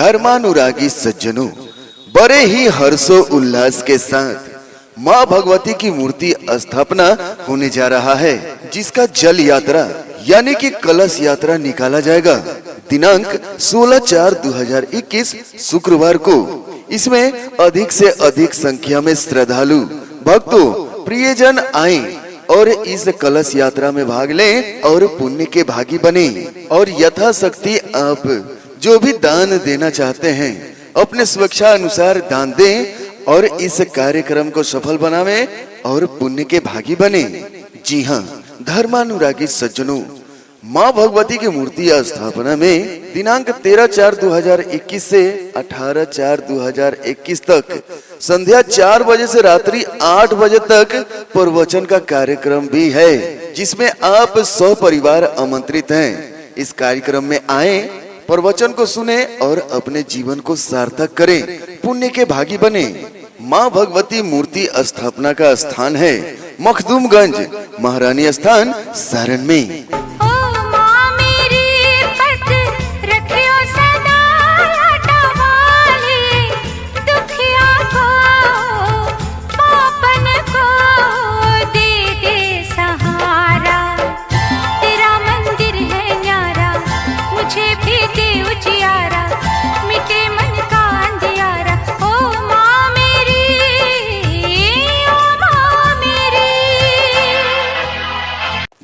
धर्मानुरागी सज्जनों, बड़े ही हर्षो उल्लास के साथ माँ भगवती की मूर्ति स्थापना होने जा रहा है, जिसका जल यात्रा यानी कि कलश यात्रा निकाला जाएगा दिनांक 16/4/2021 शुक्रवार को। इसमें अधिक से अधिक संख्या में श्रद्धालु भक्तों प्रियजन आए और इस कलश यात्रा में भाग लें और पुण्य के भागी बने। और यथाशक्ति आप जो भी दान देना चाहते हैं अपने स्वेच्छा अनुसार दान दें और इस कार्यक्रम को सफल बनावें और पुण्य के भागी बने। जी हाँ धर्मानुरागी सज्जनों, माँ भगवती की मूर्ति स्थापना में दिनांक 13/4/2021 से 18/4/2021 तक संध्या 4 बजे से रात्रि 8 बजे तक प्रवचन का कार्यक्रम भी है, जिसमें आप सपरिवार आमंत्रित हैं। इस कार्यक्रम में आए, प्रवचन को सुने और अपने जीवन को सार्थक करें, पुण्य के भागी बने। माँ भगवती मूर्ति स्थापना का स्थान है मखदूमगंज महारानी स्थान सारण में।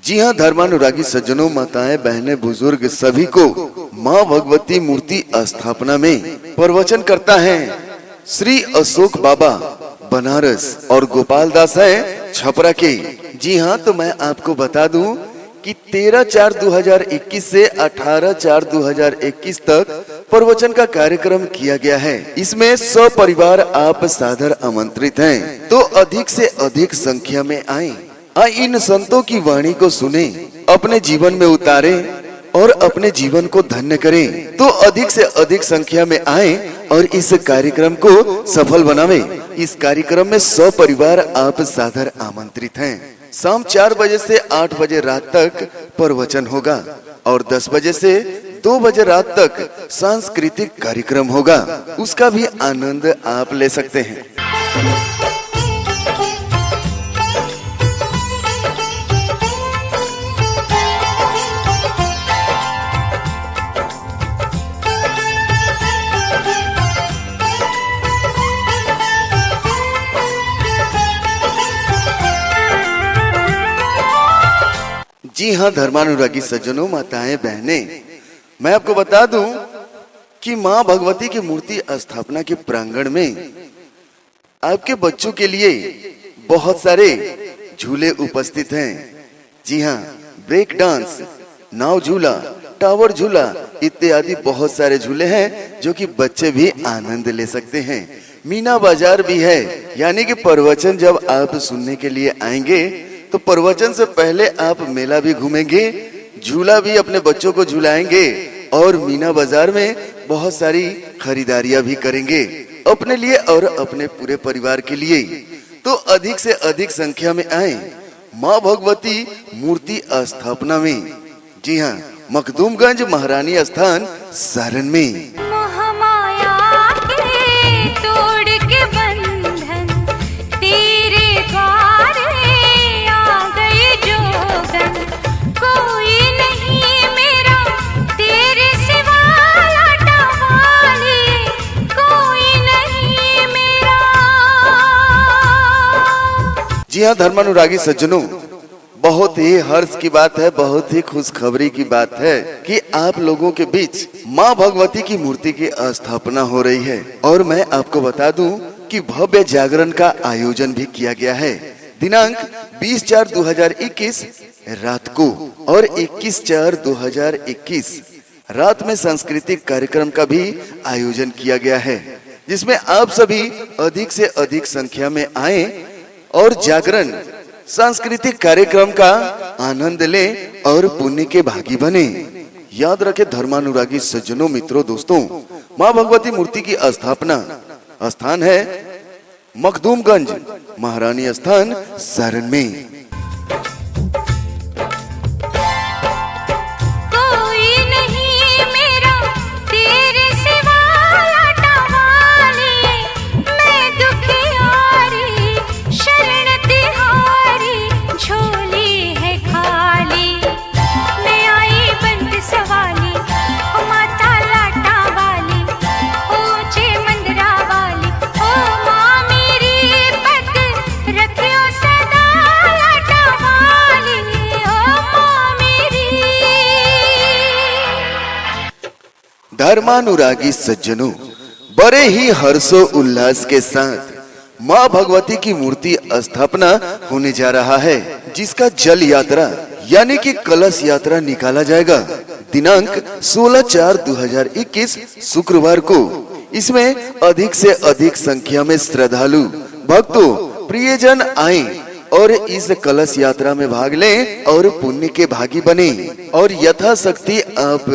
जी हाँ धर्मानुरागी सज्जनों, माताएं, बहनें, बुजुर्ग सभी को माँ भगवती मूर्ति स्थापना में प्रवचन करता है श्री अशोक बाबा बनारस और गोपाल दास है छपरा के। जी हाँ तो मैं आपको बता दूं कि 13/4/2021 से 18/4/2021 तक प्रवचन का कार्यक्रम किया गया है। इसमें सपरिवार आप सादर आमंत्रित हैं, तो अधिक से अधिक संख्या में आए। इन संतों की वाणी को सुने, अपने जीवन में उतारें और अपने जीवन को धन्य करें। तो अधिक से अधिक संख्या में आए और इस कार्यक्रम को सफल बनावें। इस कार्यक्रम में सपरिवार आप सादर आमंत्रित हैं। शाम 4 बजे से 8 बजे रात तक प्रवचन होगा और 10 बजे से 2 बजे रात तक सांस्कृतिक कार्यक्रम होगा, उसका भी आनंद आप ले सकते हैं। जी हाँ धर्मानुरागी सज्जनों, माताएं, बहनें, मैं आपको बता दूं कि माँ भगवती की मूर्ति स्थापना के प्रांगण में आपके बच्चों के लिए बहुत सारे झूले उपस्थित हैं। जी हाँ, ब्रेक डांस, नाव झूला, टावर झूला इत्यादि बहुत सारे झूले हैं जो कि बच्चे भी आनंद ले सकते हैं। मीना बाजार भी है, यानी कि प्रवचन जब आप सुनने के लिए आएंगे तो प्रवचन से पहले आप मेला भी घूमेंगे, झूला भी अपने बच्चों को झुलाएंगे और मीना बाजार में बहुत सारी खरीदारियां भी करेंगे अपने लिए और अपने पूरे परिवार के लिए। तो अधिक से अधिक संख्या में आए माँ भगवती मूर्ति स्थापना में। जी हाँ, मखदूमगंज महारानी स्थान सारण में। जी हाँ धर्मानुरागी सज्जनों, बहुत ही हर्ष की बात है, बहुत ही खुशखबरी की बात है कि आप लोगों के बीच माँ भगवती की मूर्ति की स्थापना हो रही है। और मैं आपको बता दूं कि भव्य जागरण का आयोजन भी किया गया है दिनांक 20/4/2021 रात को और 21/4/2021 रात में सांस्कृतिक कार्यक्रम का भी आयोजन किया गया है, जिसमें आप सभी अधिक से अधिक संख्या में आए और जागरण सांस्कृतिक कार्यक्रम का आनंद लें और पुण्य के भागी बने। याद रखें धर्मानुरागी सज्जनों, मित्रों, दोस्तों, माँ भगवती मूर्ति की स्थापना स्थान है मखदूमगंज महारानी स्थान सारण में। कोई नहीं मेरा तेरे सिवा धर्मानुरागी सज्जनों, बड़े ही हर्षो उल्लास के साथ माँ भगवती की मूर्ति स्थापना होने जा रहा है, जिसका जल यात्रा यानी कि कलश यात्रा निकाला जाएगा दिनांक 16/4/2021 शुक्रवार को। इसमें अधिक से अधिक संख्या में श्रद्धालु भक्तों प्रियजन आए और इस कलश यात्रा में भाग लें और पुण्य के भागी बने। और यथाशक्ति आप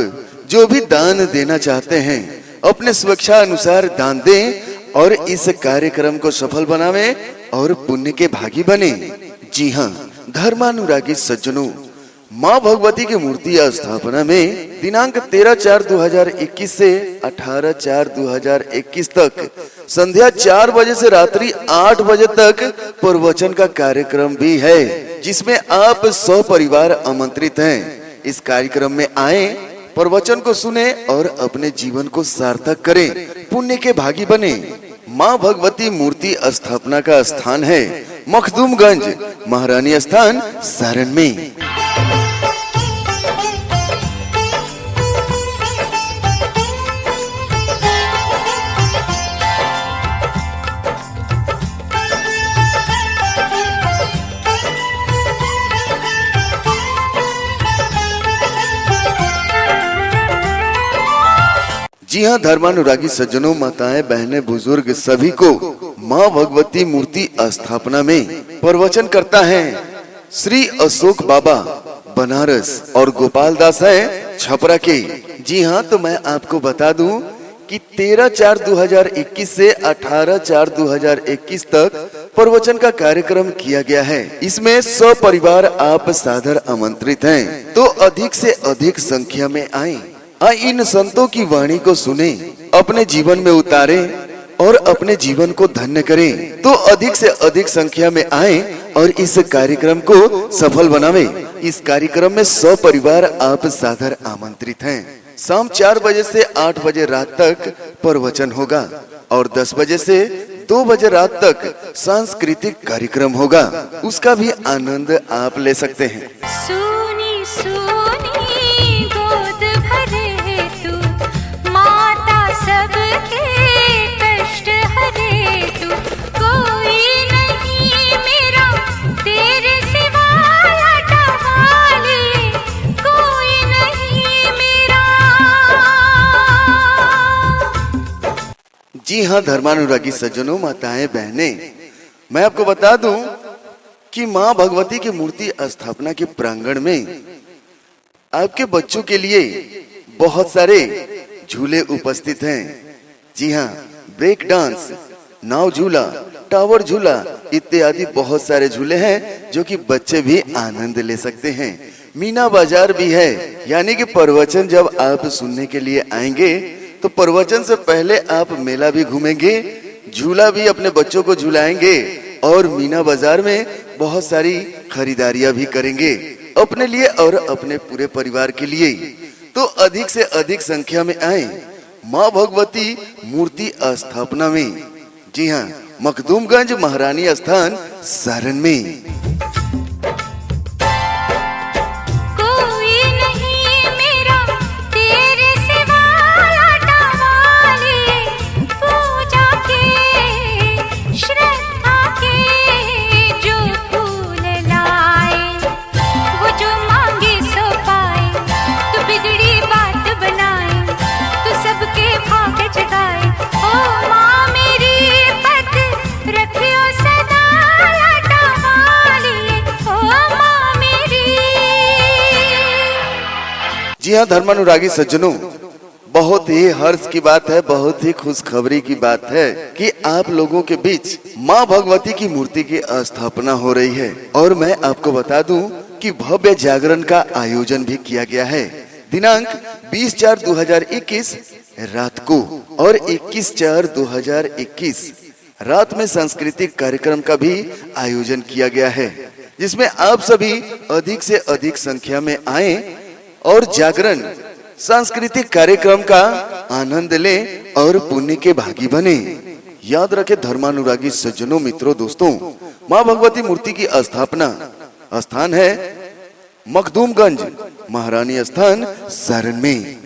जो भी दान देना चाहते हैं अपने स्वेच्छा अनुसार दान दें और इस कार्यक्रम को सफल बनावे और पुण्य के भागी बने। जी हाँ धर्मानुरागी सज्जनों, माँ भगवती की मूर्ति स्थापना में दिनांक 13/4/2021 से 18/4/2021 तक संध्या 4 बजे से रात्रि 8 बजे तक प्रवचन का कार्यक्रम भी है, जिसमें आप सपरिवार आमंत्रित हैं। इस कार्यक्रम में आए, प्रवचन को सुने और अपने जीवन को सार्थक करें, पुण्य के भागी बने। माँ भगवती मूर्ति स्थापना का स्थान है मखदूमगंज महारानी स्थान सारण में। जी हाँ धर्मानुरागी सज्जनों, माताएं, बहनें, बुजुर्ग सभी को माँ भगवती मूर्ति स्थापना में प्रवचन करता है श्री अशोक बाबा बनारस और गोपाल दास है छपरा के। जी हाँ तो मैं आपको बता दूं कि 13/4/2021 से 18/4/2021 तक प्रवचन का कार्यक्रम किया गया है। इसमें सपरिवार आप सादर आमंत्रित हैं, तो अधिक से अधिक संख्या में आए। इन संतों की वाणी को सुने, अपने जीवन में उतारें और अपने जीवन को धन्य करें। तो अधिक से अधिक संख्या में आए और इस कार्यक्रम को सफल बनावे। इस कार्यक्रम में सपरिवार आप सादर आमंत्रित हैं। शाम 4 बजे से 8 बजे रात तक प्रवचन होगा और 10 बजे से 2 बजे रात तक सांस्कृतिक कार्यक्रम होगा, उसका भी आनंद आप ले सकते हैं। सुनी सुनी गोद भरे तू, माता सबके कष्ट हरे तू, कोई नहीं मेरा तेरे सिवा लटवाले, कोई नहीं मेरा। जी हाँ धर्मानुरागी सज्जनों, माताएं, बहनें, मैं आपको बता दूं कि माँ भगवती की मूर्ति स्थापना के प्रांगण में आपके बच्चों के लिए बहुत सारे झूले उपस्थित हैं। जी हाँ, ब्रेक डांस, नाव झूला, टावर झूला इत्यादि बहुत सारे झूले हैं जो कि बच्चे भी आनंद ले सकते हैं। मीना बाजार भी है, यानी कि प्रवचन जब आप सुनने के लिए आएंगे तो प्रवचन से पहले आप मेला भी घूमेंगे, झूला भी अपने बच्चों को झुलाएंगे और मीना बाजार में बहुत सारी खरीदारियां भी करेंगे अपने लिए और अपने पूरे परिवार के लिए। तो अधिक से अधिक संख्या में आए माँ भगवती मूर्ति स्थापना में। जी हाँ, मखदूमगंज महारानी स्थान सारण में। जी हाँ धर्मानुरागी सज्जनों, बहुत ही हर्ष की बात है, बहुत ही खुशखबरी की बात है कि आप लोगों के बीच माँ भगवती की मूर्ति की स्थापना हो रही है। और मैं आपको बता दूं कि भव्य जागरण का आयोजन भी किया गया है दिनांक 20/4/2021 रात को और 21/4/2021 रात में सांस्कृतिक कार्यक्रम का भी आयोजन किया गया है, जिसमें आप सभी अधिक से अधिक संख्या में आए और जागरण सांस्कृतिक कार्यक्रम का आनंद लें और पुण्य के भागी बने। याद रखें धर्मानुरागी सज्जनों, मित्रों, दोस्तों, माँ भगवती मूर्ति की स्थापना स्थान है मखदूमगंज महारानी स्थान सारण में।